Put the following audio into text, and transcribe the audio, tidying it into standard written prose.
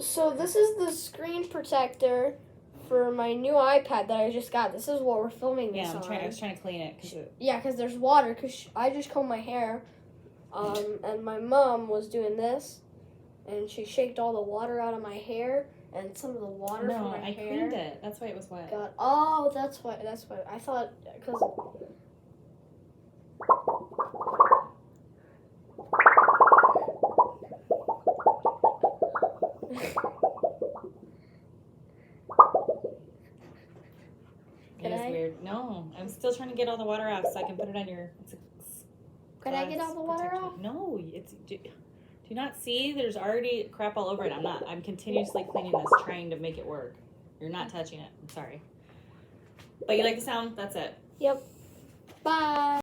So this is the screen protector for my new iPad that I just got. This is what we're filming this on. I was trying to clean it. Yeah, because there's water. Because I just combed my hair, and my mom was doing this, and she shaked all the water out of my hair, and some of the water from my hair. No, I cleaned it. That's why it was wet. Oh, that's why. That's why. I thought because. It is weird. No, I'm still trying to get all the water off so I can put it on your. Can I get all the water off? No, do you not see? There's already crap all over it. I'm continuously cleaning this, trying to make it work. You're not touching it. I'm sorry. But you like the sound? That's it. Yep. Bye.